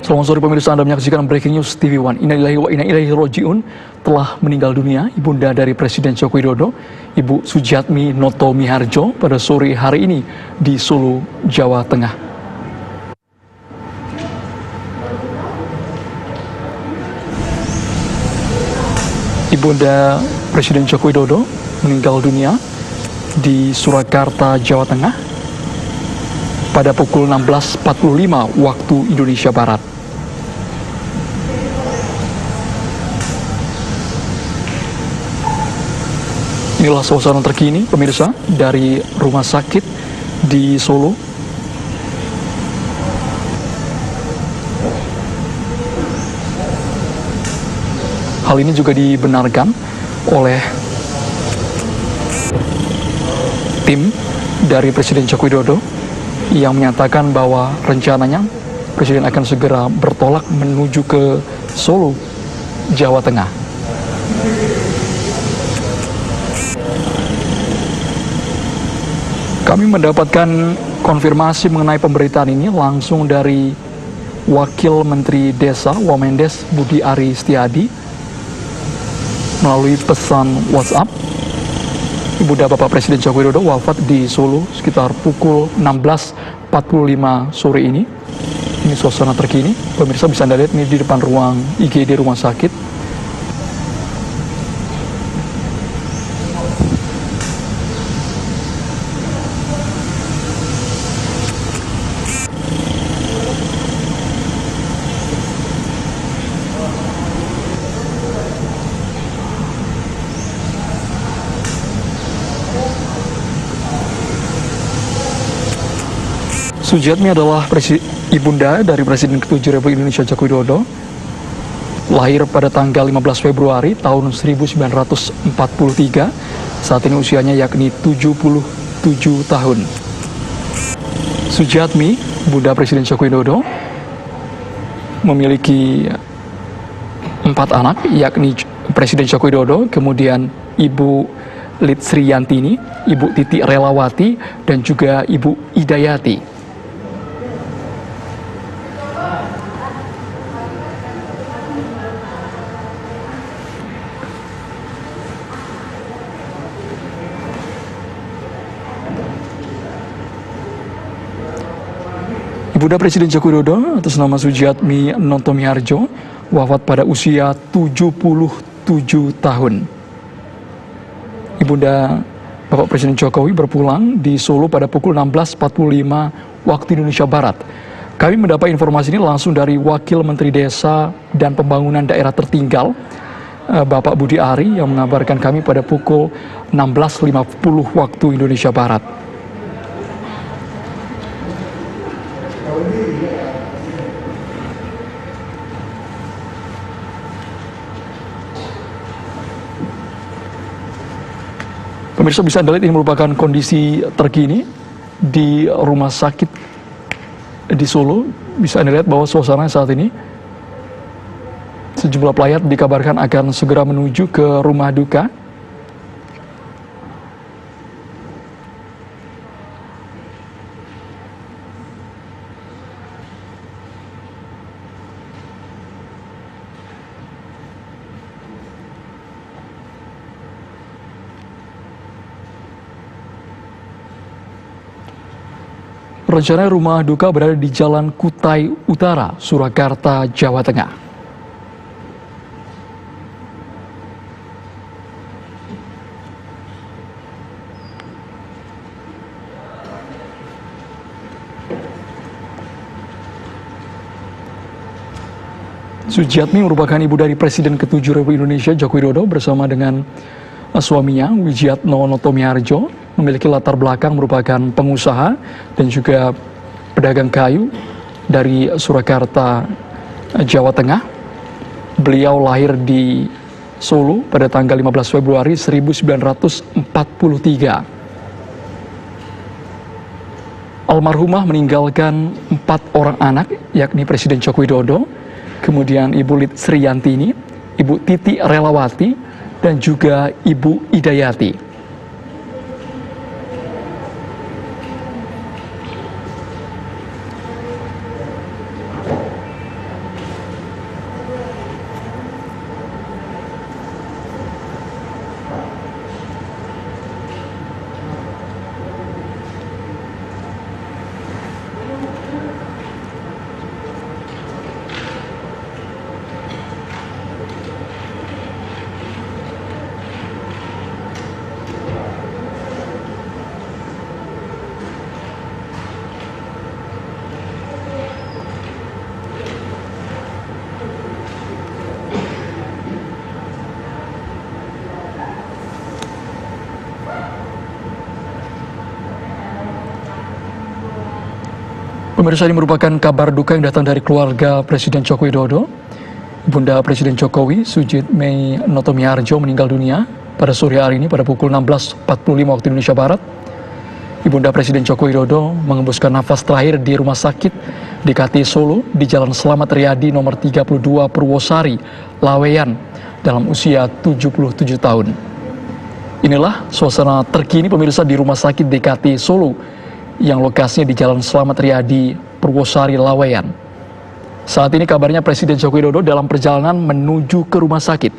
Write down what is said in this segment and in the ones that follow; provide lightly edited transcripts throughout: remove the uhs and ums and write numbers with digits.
Selamat sore pemirsa, Anda menyaksikan Breaking News TV One. Innalillahi wa inna ilaihi raji'un. Telah meninggal dunia ibunda dari Presiden Joko Widodo, Ibu Sujiatmi Noto Miharjo, pada sore hari ini di Solo, Jawa Tengah. Ibunda Presiden Joko Widodo meninggal dunia di Surakarta, Jawa Tengah pada pukul 16.45 waktu Indonesia Barat. Inilah suasana terkini pemirsa dari rumah sakit di Solo. Hal ini juga dibenarkan oleh tim dari Presiden Joko Widodo yang menyatakan bahwa rencananya Presiden akan segera bertolak menuju ke Solo, Jawa Tengah. Kami mendapatkan konfirmasi mengenai pemberitaan ini langsung dari Wakil Menteri Desa Wamendes Budi Ari Setiadi melalui pesan WhatsApp. Ibunda Bapak Presiden Joko Widodo wafat di Solo sekitar pukul 16.45 sore ini. Ini suasana terkini. Pemirsa bisa Anda lihat ini di depan ruang IGD rumah sakit. Sujiatmi adalah ibunda dari Presiden ke-7 Republik Indonesia Joko Widodo. Lahir pada tanggal 15 Februari tahun 1943. Saat ini usianya yakni 77 tahun. Sujiatmi, bunda Presiden Joko Widodo, memiliki 4 anak, yakni Presiden Joko Widodo, kemudian Ibu Lid Sriyantini, Ibu Titi Relawati, dan juga Ibu Idayati. Ibunda Presiden Joko Widodo atas nama Sujiatmi Noto Miharjo wafat pada usia 77 tahun. Ibunda Bapak Presiden Jokowi berpulang di Solo pada pukul 16.45 waktu Indonesia Barat. Kami mendapat informasi ini langsung dari Wakil Menteri Desa dan Pembangunan Daerah Tertinggal, Bapak Budi Ari, yang mengabarkan kami pada pukul 16.50 waktu Indonesia Barat. Pemirsa bisa Anda lihat ini merupakan kondisi terkini di rumah sakit di Solo. Bisa Anda lihat bahwa suasana saat ini sejumlah pelayat dikabarkan akan segera menuju ke rumah duka. Rencananya rumah duka berada di Jalan Kutai Utara, Surakarta, Jawa Tengah. Sujiatmi merupakan ibu dari Presiden ke-7 Republik Indonesia Joko Widodo bersama dengan suaminya Wijiatno Noto Miharjo, memiliki latar belakang merupakan pengusaha dan juga pedagang kayu dari Surakarta, Jawa Tengah. Beliau lahir di Solo pada tanggal 15 Februari 1943. Almarhumah meninggalkan 4 orang anak, yakni Presiden Joko Widodo, kemudian Ibu Lid Sriyantini, Ibu Titi Relawati, dan juga Ibu Idayati. Pemirsa, ini merupakan kabar duka yang datang dari keluarga Presiden Joko Widodo. Bunda Presiden Jokowi, Sujitmi Notomiharjo, meninggal dunia pada sore hari ini pada pukul 16.45 waktu Indonesia Barat. Ibunda Presiden Joko Widodo mengembuskan nafas terakhir di Rumah Sakit DKT Solo di Jalan Slamet Riyadi nomor 32 Purwosari, Laweyan, dalam usia 77 tahun. Inilah suasana terkini pemirsa di Rumah Sakit DKT Solo yang lokasinya di Jalan Slamet Riyadi, Purwosari, Laweyan. Saat ini kabarnya Presiden Joko Widodo dalam perjalanan menuju ke rumah sakit.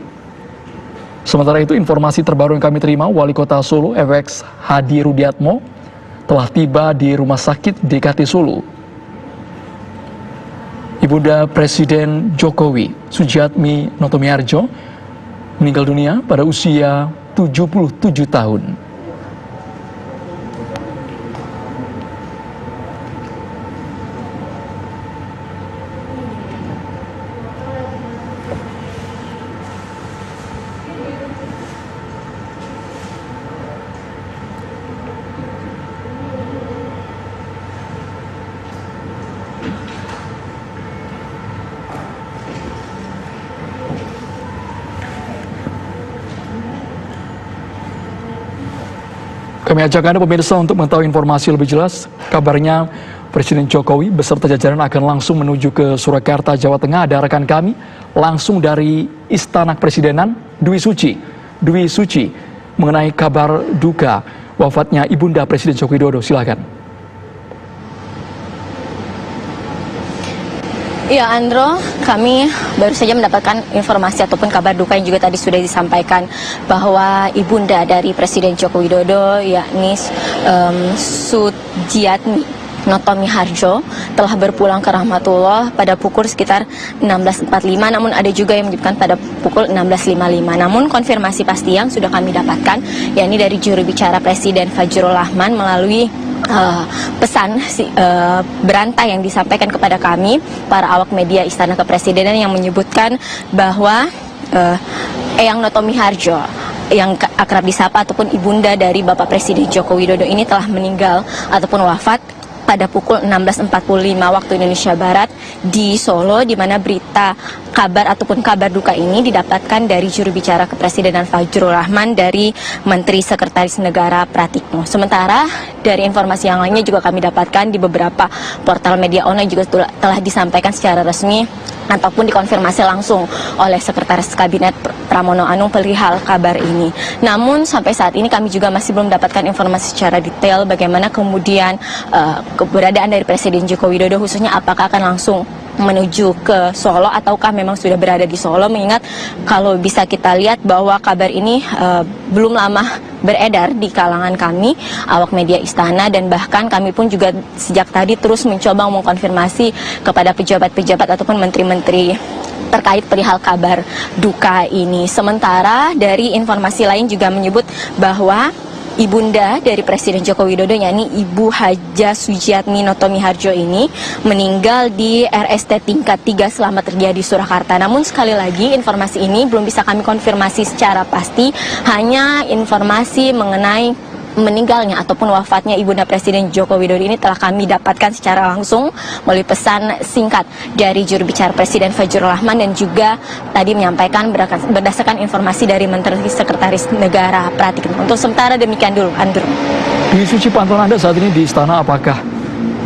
Sementara itu, informasi terbaru yang kami terima, Wali Kota Solo, FX Hadi Rudiatmo, telah tiba di Rumah Sakit DKT Solo. Ibunda Presiden Jokowi, Sujatmi Notomiharjo, meninggal dunia pada usia 77 tahun. Kami ajak Anda pemirsa untuk mengetahui informasi lebih jelas. Kabarnya Presiden Jokowi beserta jajaran akan langsung menuju ke Surakarta, Jawa Tengah. Ada rekan kami langsung dari Istana Kepresidenan, Dwi Suci. Dwi Suci, mengenai kabar duka wafatnya Ibunda Presiden Joko Widodo, silakan. Ya, Andro, kami baru saja mendapatkan informasi ataupun kabar duka yang juga tadi sudah disampaikan bahwa ibunda dari Presiden Joko Widodo, yakni Sujatmi Notomiharjo, telah berpulang ke rahmatullah pada pukul sekitar 16.45, namun ada juga yang menyebutkan pada pukul 16.55. Namun konfirmasi pasti yang sudah kami dapatkan, yakni dari juru bicara Presiden Fajrul Rahman melalui pesan berantai yang disampaikan kepada kami, para awak media Istana Kepresidenan, yang menyebutkan bahwa Eyang Notomiharjo, yang akrab disapa ataupun ibunda dari Bapak Presiden Joko Widodo ini, telah meninggal ataupun wafat pada pukul 16.45 waktu Indonesia Barat di Solo, di mana berita kabar ataupun kabar duka ini didapatkan dari juru bicara Kepresidenan Fajrul Rahman dari Menteri Sekretaris Negara Pratikno. Sementara dari informasi yang lainnya juga kami dapatkan di beberapa portal media online juga telah disampaikan secara resmi ataupun dikonfirmasi langsung oleh Sekretaris Kabinet Pramono Anung perihal kabar ini. Namun sampai saat ini kami juga masih belum mendapatkan informasi secara detail bagaimana kemudian keberadaan dari Presiden Joko Widodo, khususnya apakah akan langsung menuju ke Solo ataukah memang sudah berada di Solo, mengingat kalau bisa kita lihat bahwa kabar ini belum lama beredar di kalangan kami awak media istana, dan bahkan kami pun juga sejak tadi terus mencoba mengkonfirmasi kepada pejabat-pejabat ataupun menteri-menteri terkait perihal kabar duka ini. Sementara dari informasi lain juga menyebut bahwa ibunda dari Presiden Joko Widodo, yakni Ibu Haja Sujatmi Notomiharjo ini meninggal di RST tingkat 3 Slamet Riyadi Surakarta. Namun sekali lagi informasi ini belum bisa kami konfirmasi secara pasti, hanya informasi mengenai meninggalnya ataupun wafatnya ibunda Presiden Joko Widodo ini telah kami dapatkan secara langsung melalui pesan singkat dari juru bicara Presiden Fajrul Rahman, dan juga tadi menyampaikan berdasarkan informasi dari Menteri Sekretaris Negara Pratikno. Untuk sementara demikian dulu, Andrew. Dwi Suci, pantauan Anda saat ini di istana, apakah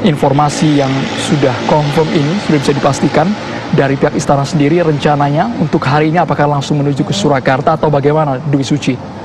informasi yang sudah confirm ini sudah bisa dipastikan dari pihak istana sendiri rencananya untuk hari ini apakah langsung menuju ke Surakarta atau bagaimana, Dwi Suci?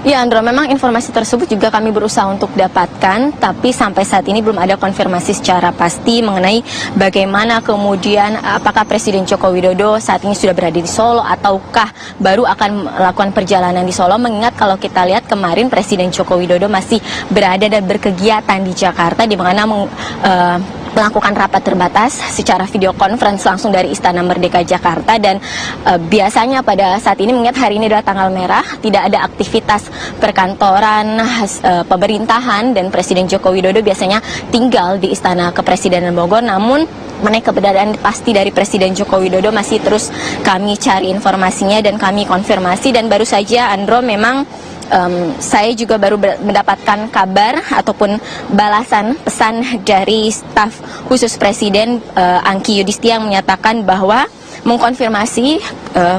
Ya, Andro, memang informasi tersebut juga kami berusaha untuk dapatkan, tapi sampai saat ini belum ada konfirmasi secara pasti mengenai bagaimana kemudian apakah Presiden Joko Widodo saat ini sudah berada di Solo ataukah baru akan melakukan perjalanan di Solo, mengingat kalau kita lihat kemarin Presiden Joko Widodo masih berada dan berkegiatan di Jakarta, di mana melakukan rapat terbatas secara video conference langsung dari Istana Merdeka Jakarta. Dan biasanya pada saat ini, mengingat hari ini adalah tanggal merah, tidak ada aktivitas perkantoran, pemerintahan, dan Presiden Joko Widodo biasanya tinggal di Istana Kepresidenan Bogor. Namun mengenai keberadaan pasti dari Presiden Joko Widodo masih terus kami cari informasinya dan kami konfirmasi. Dan baru saja, Andro, memang saya juga baru mendapatkan kabar ataupun balasan pesan dari staf khusus Presiden Angki Yudhistia yang menyatakan bahwa mengkonfirmasi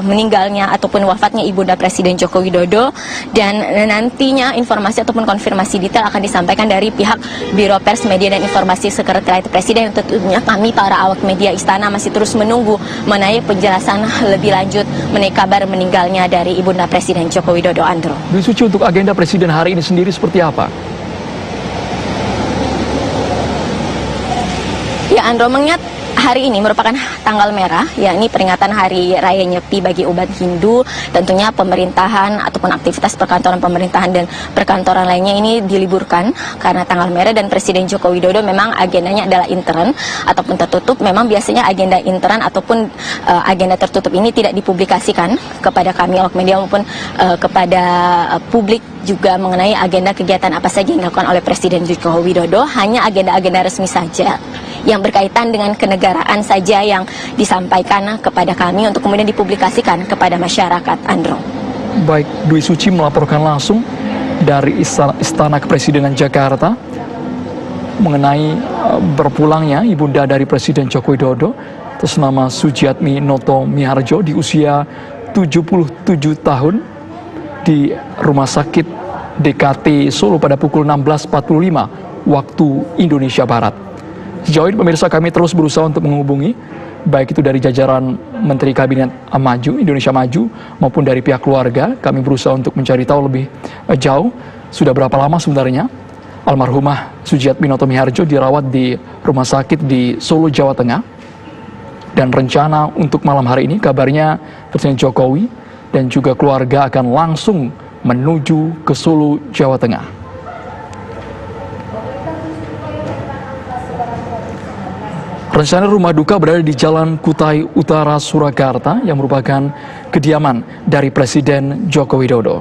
meninggalnya ataupun wafatnya Ibunda Presiden Joko Widodo, dan nantinya informasi ataupun konfirmasi detail akan disampaikan dari pihak Biro Pers Media dan Informasi Sekretariat Presiden. Tentunya kami para awak media istana masih terus menunggu mengenai penjelasan lebih lanjut mengenai kabar meninggalnya dari Ibunda Presiden Joko Widodo. Andro. Dwi Suci, untuk agenda Presiden hari ini sendiri seperti apa? Ya Andro, mengingat hari ini merupakan tanggal merah, yakni peringatan Hari Raya Nyepi bagi umat Hindu. Tentunya pemerintahan ataupun aktivitas perkantoran pemerintahan dan perkantoran lainnya ini diliburkan karena tanggal merah, dan Presiden Joko Widodo memang agendanya adalah intern ataupun tertutup. Memang biasanya agenda intern ataupun agenda tertutup ini tidak dipublikasikan kepada kami awak media maupun kepada publik juga mengenai agenda kegiatan apa saja yang dilakukan oleh Presiden Joko Widodo. Hanya agenda-agenda resmi saja yang berkaitan dengan kenegaraan saja yang disampaikan kepada kami untuk kemudian dipublikasikan kepada masyarakat. Andro. Baik, Dwi Suci melaporkan langsung dari Istana Kepresidenan Jakarta mengenai berpulangnya ibunda dari Presiden Joko Widodo atas nama Sujiatmi Noto Miharjo di usia 77 tahun di Rumah Sakit DKT Solo pada pukul 16.45 waktu Indonesia Barat. Sejauh ini pemirsa, kami terus berusaha untuk menghubungi baik itu dari jajaran Menteri Kabinet Maju, Indonesia Maju, maupun dari pihak keluarga. Kami berusaha untuk mencari tahu lebih jauh sudah berapa lama sebenarnya almarhumah Sujiatmi Noto Miharjo dirawat di rumah sakit di Solo, Jawa Tengah. Dan rencana untuk malam hari ini kabarnya Presiden Jokowi dan juga keluarga akan langsung menuju ke Solo, Jawa Tengah. Rencana rumah duka berada di Jalan Kutai Utara, Surakarta, yang merupakan kediaman dari Presiden Joko Widodo.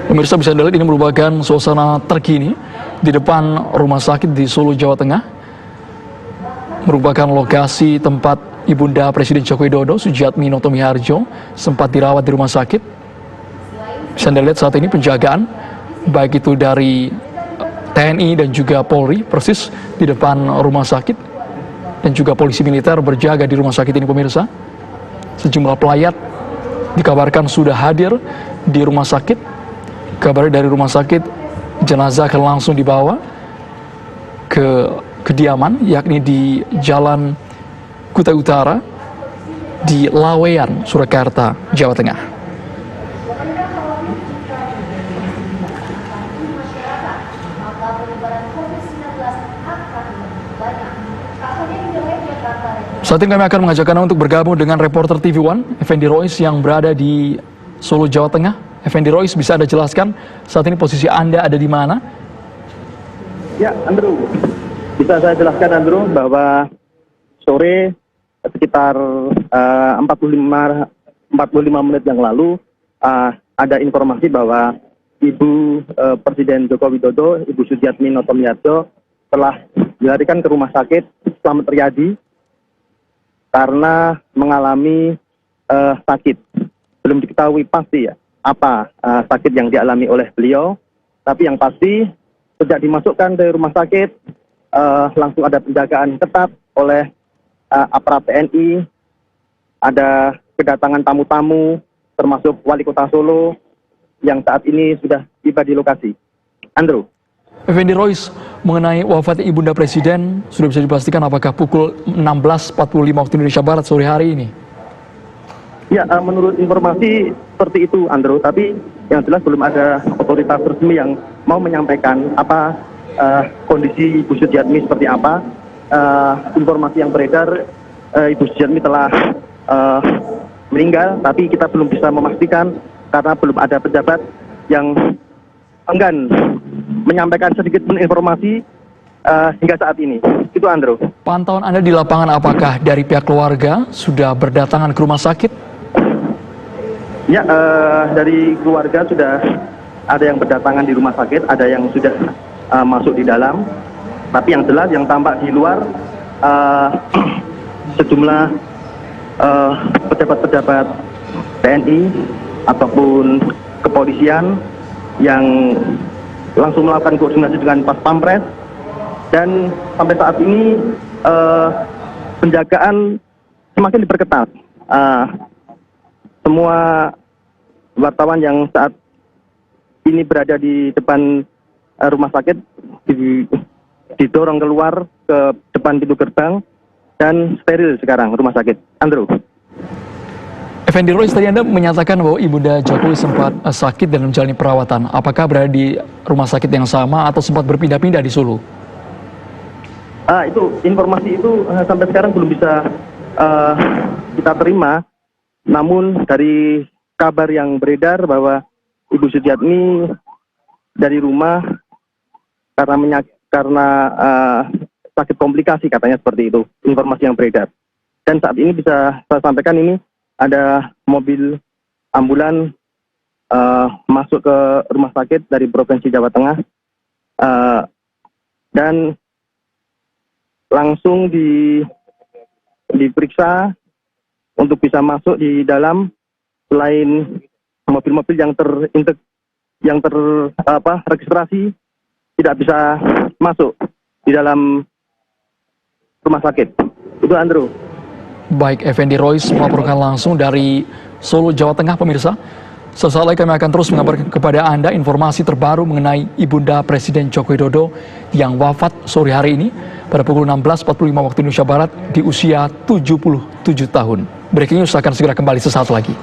Pemirsa bisa lihat, ini merupakan suasana terkini di depan rumah sakit di Solo, Jawa Tengah. Merupakan lokasi tempat Ibunda Presiden Joko Widodo, Sujiatmi Noto Miharjo, sempat dirawat di rumah sakit. Bisa Anda lihat saat ini penjagaan, baik itu dari TNI dan juga Polri, persis di depan rumah sakit. Dan juga polisi militer berjaga di rumah sakit ini, pemirsa. Sejumlah pelayat dikabarkan sudah hadir di rumah sakit. Kabarnya dari rumah sakit, jenazah akan langsung dibawa ke kediaman, yakni di Jalan Kutai Utara di Laweyan, Surakarta, Jawa Tengah. Saat ini kami akan mengajak Anda untuk bergabung dengan reporter TV One, Effendi Rois, yang berada di Solo, Jawa Tengah. Effendi Rois, bisa Anda jelaskan saat ini posisi Anda ada di mana? Ya, Andrew. Bisa saya jelaskan, Andrew, bahwa sore sekitar 45 menit yang lalu ada informasi bahwa Ibu Presiden Joko Widodo, Ibu Sujiatmi Noto Miharjo, telah dilarikan ke rumah sakit Slamet Riyadi karena mengalami sakit. Belum diketahui pasti ya apa sakit yang dialami oleh beliau, tapi yang pasti sejak dimasukkan ke rumah sakit langsung ada penjagaan ketat oleh aparat TNI, ada kedatangan tamu-tamu termasuk Wali Kota Solo yang saat ini sudah tiba di lokasi. Andrew. Effendi Rois, mengenai wafat Ibunda Presiden, sudah bisa dipastikan apakah pukul 16.45 waktu Indonesia Barat sore hari ini? Ya, menurut informasi seperti itu, Andrew. Tapi yang jelas belum ada otoritas resmi yang mau menyampaikan apa kondisi Ibu Sujiatmi seperti apa. Informasi yang beredar Ibu Sujiatmi telah meninggal, tapi kita belum bisa memastikan karena belum ada pejabat yang enggan menyampaikan sedikit pun informasi hingga saat ini. Itu, Andrew. Pantauan Anda di lapangan, apakah dari pihak keluarga sudah berdatangan ke rumah sakit? Ya, dari keluarga sudah ada yang berdatangan di rumah sakit, ada yang sudah masuk di dalam. Tapi yang jelas yang tampak di luar sejumlah pejabat-pejabat TNI ataupun kepolisian yang langsung melakukan koordinasi dengan Pas Pampres, dan sampai saat ini penjagaan semakin diperketat. Semua wartawan yang saat ini berada di depan rumah sakit didorong keluar ke depan pintu gerbang dan steril sekarang rumah sakit. Andrew. Effendi Royce, tadi Anda menyatakan bahwa Ibunda Jokowi sempat sakit dan menjalani perawatan. Apakah berada di rumah sakit yang sama atau sempat berpindah-pindah di Solo? Itu informasi itu sampai sekarang belum bisa kita terima. Namun dari kabar yang beredar bahwa Ibu Sujiatmi dari rumah karena sakit komplikasi, katanya seperti itu informasi yang beredar. Dan saat ini bisa saya sampaikan, ini ada mobil ambulan masuk ke rumah sakit dari Provinsi Jawa Tengah dan langsung diperiksa untuk bisa masuk di dalam. Selain mobil-mobil yang terregistrasi tidak bisa masuk di dalam rumah sakit. Itu Andrew. Baik, Effendi Royce melaporkan langsung dari Solo, Jawa Tengah, pemirsa. Sesaat lagi kami akan terus mengabarkan kepada Anda informasi terbaru mengenai Ibunda Presiden Joko Widodo yang wafat sore hari ini pada pukul 16.45 waktu Indonesia Barat di usia 77 tahun. Breaking News akan segera kembali sesaat lagi.